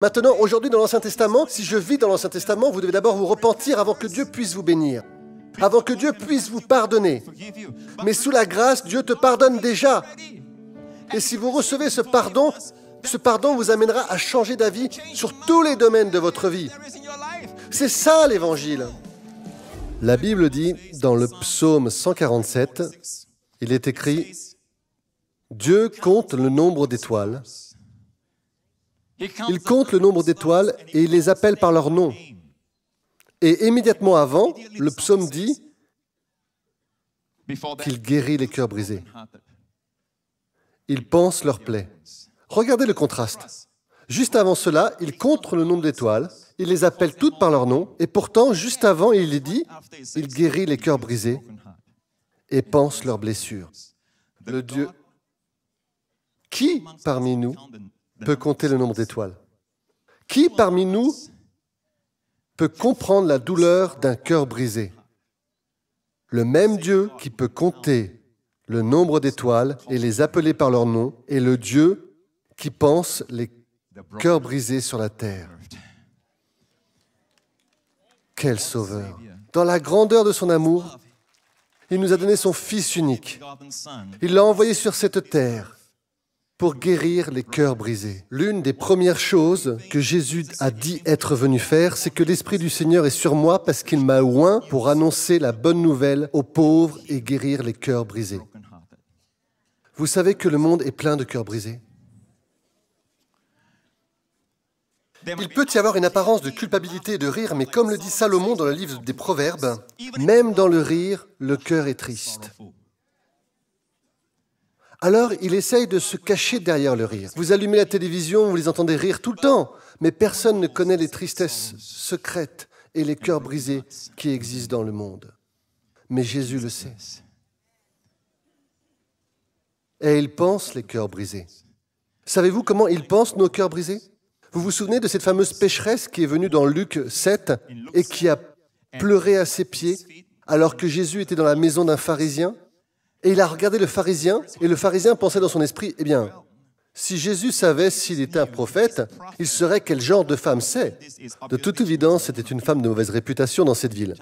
Maintenant, aujourd'hui, dans l'Ancien Testament, si je vis dans l'Ancien Testament, vous devez d'abord vous repentir avant que Dieu puisse vous bénir, avant que Dieu puisse vous pardonner. Mais sous la grâce, Dieu te pardonne déjà. Et si vous recevez ce pardon vous amènera à changer d'avis sur tous les domaines de votre vie. C'est ça l'Évangile. La Bible dit, dans le psaume 147, il est écrit « Dieu compte le nombre d'étoiles. Il compte le nombre d'étoiles et il les appelle par leur nom. » Et immédiatement avant, le psaume dit qu'il guérit les cœurs brisés. Il pense leurs plaies. Regardez le contraste. Juste avant cela, il compte le nombre d'étoiles, il les appelle toutes par leur nom, et pourtant, juste avant, il dit, il guérit les cœurs brisés et pense leurs blessures. Le Dieu. Qui parmi nous peut compter le nombre d'étoiles? Qui parmi nous peut comprendre la douleur d'un cœur brisé? Le même Dieu qui peut compter le nombre d'étoiles et les appeler par leur nom est le Dieu qui pense les cœurs brisés sur la terre. Quel sauveur! Dans la grandeur de son amour, il nous a donné son Fils unique. Il l'a envoyé sur cette terre pour guérir les cœurs brisés. L'une des premières choses que Jésus a dit être venu faire, c'est que l'Esprit du Seigneur est sur moi parce qu'il m'a oint pour annoncer la bonne nouvelle aux pauvres et guérir les cœurs brisés. Vous savez que le monde est plein de cœurs brisés. Il peut y avoir une apparence de culpabilité et de rire, mais comme le dit Salomon dans le livre des Proverbes, même dans le rire, le cœur est triste. Alors, il essaye de se cacher derrière le rire. Vous allumez la télévision, vous les entendez rire tout le temps, mais personne ne connaît les tristesses secrètes et les cœurs brisés qui existent dans le monde. Mais Jésus le sait. Et il pense les cœurs brisés. Savez-vous comment il pense nos cœurs brisés? Vous vous souvenez de cette fameuse pécheresse qui est venue dans Luc 7 et qui a pleuré à ses pieds alors que Jésus était dans la maison d'un pharisien? Et il a regardé le pharisien, et le pharisien pensait dans son esprit, eh bien, si Jésus savait s'il était un prophète, il saurait quel genre de femme c'est. De toute évidence, c'était une femme de mauvaise réputation dans cette ville.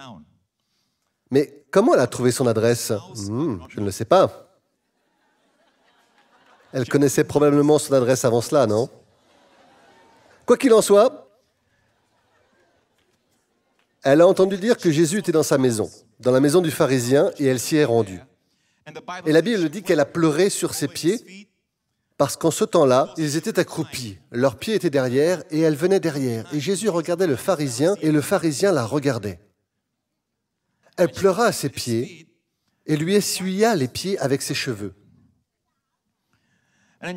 Mais comment elle a trouvé son adresse? Je ne le sais pas. Elle connaissait probablement son adresse avant cela, non? Quoi qu'il en soit, elle a entendu dire que Jésus était dans sa maison, dans la maison du pharisien, et elle s'y est rendue. Et la Bible dit qu'elle a pleuré sur ses pieds parce qu'en ce temps-là, ils étaient accroupis. Leurs pieds étaient derrière et elle venait derrière. Et Jésus regardait le pharisien et le pharisien la regardait. Elle pleura à ses pieds et lui essuya les pieds avec ses cheveux.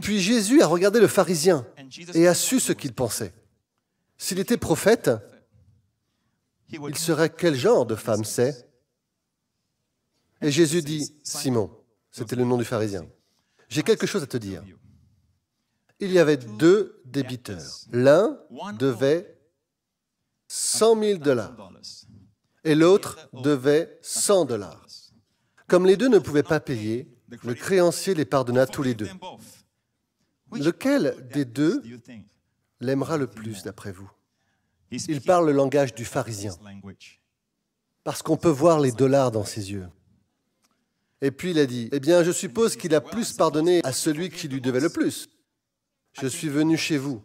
Puis Jésus a regardé le pharisien et a su ce qu'il pensait. S'il était prophète, il serait quel genre de femme c'est? Et Jésus dit, Simon, c'était le nom du pharisien, j'ai quelque chose à te dire. Il y avait deux débiteurs. L'un devait 100 000 $ et l'autre devait 100 $. Comme les deux ne pouvaient pas payer, le créancier les pardonna tous les deux. Lequel des deux l'aimera le plus d'après vous? Il parle le langage du pharisien, parce qu'on peut voir les dollars dans ses yeux. Et puis il a dit, eh bien, je suppose qu'il a plus pardonné à celui qui lui devait le plus. Je suis venu chez vous.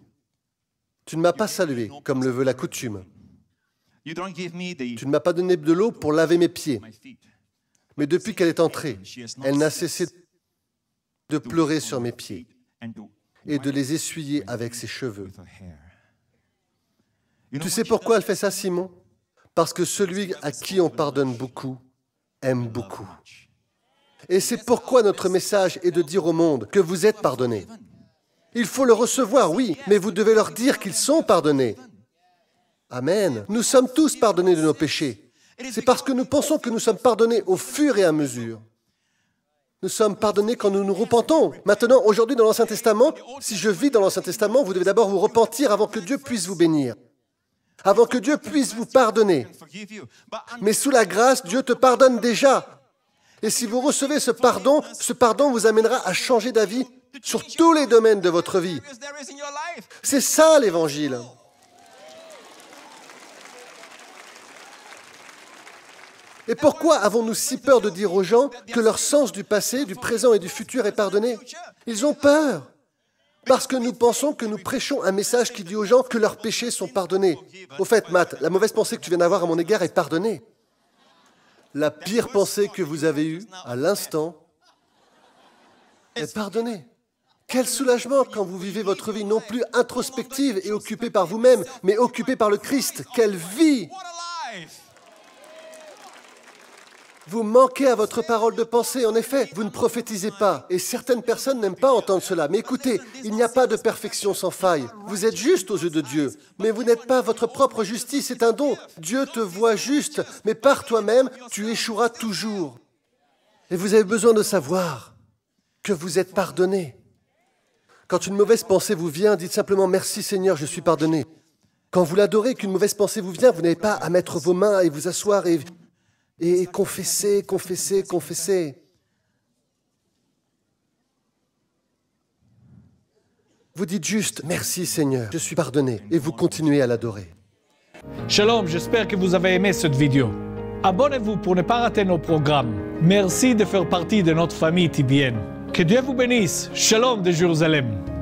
Tu ne m'as pas salué, comme le veut la coutume. Tu ne m'as pas donné de l'eau pour laver mes pieds. Mais depuis qu'elle est entrée, elle n'a cessé de pleurer sur mes pieds et de les essuyer avec ses cheveux. Tu sais pourquoi elle fait ça, Simon? Parce que celui à qui on pardonne beaucoup aime beaucoup. Et c'est pourquoi notre message est de dire au monde que vous êtes pardonnés. Il faut le recevoir, oui, mais vous devez leur dire qu'ils sont pardonnés. Amen. Nous sommes tous pardonnés de nos péchés. C'est parce que nous pensons que nous sommes pardonnés au fur et à mesure. Nous sommes pardonnés quand nous nous repentons. Maintenant, aujourd'hui, dans l'Ancien Testament, si je vis dans l'Ancien Testament, vous devez d'abord vous repentir avant que Dieu puisse vous bénir, avant que Dieu puisse vous pardonner. Mais sous la grâce, Dieu te pardonne déjà. Et si vous recevez ce pardon vous amènera à changer d'avis sur tous les domaines de votre vie. C'est ça l'Évangile. Et pourquoi avons-nous si peur de dire aux gens que leur sens du passé, du présent et du futur est pardonné? Ils ont peur. Parce que nous pensons que nous prêchons un message qui dit aux gens que leurs péchés sont pardonnés. Au fait, Matt, la mauvaise pensée que tu viens d'avoir à mon égard est pardonnée. La pire pensée que vous avez eue à l'instant est pardonnée. Quel soulagement quand vous vivez votre vie non plus introspective et occupée par vous-même, mais occupée par le Christ. Quelle vie! Vous manquez à votre parole de pensée, en effet, vous ne prophétisez pas. Et certaines personnes n'aiment pas entendre cela. Mais écoutez, il n'y a pas de perfection sans faille. Vous êtes juste aux yeux de Dieu. Mais vous n'êtes pas votre propre justice, c'est un don. Dieu te voit juste, mais par toi-même, tu échoueras toujours. Et vous avez besoin de savoir que vous êtes pardonné. Quand une mauvaise pensée vous vient, dites simplement « Merci Seigneur, je suis pardonné ». Quand vous l'adorez, qu'une mauvaise pensée vous vient, vous n'avez pas à mettre vos mains et vous asseoir et confesser, confesser, confesser. Vous dites juste « Merci Seigneur, je suis pardonné » et vous continuez à l'adorer. Shalom, j'espère que vous avez aimé cette vidéo. Abonnez-vous pour ne pas rater nos programmes. Merci de faire partie de notre famille TBN. Que Dieu vous bénisse. Shalom de Jérusalem.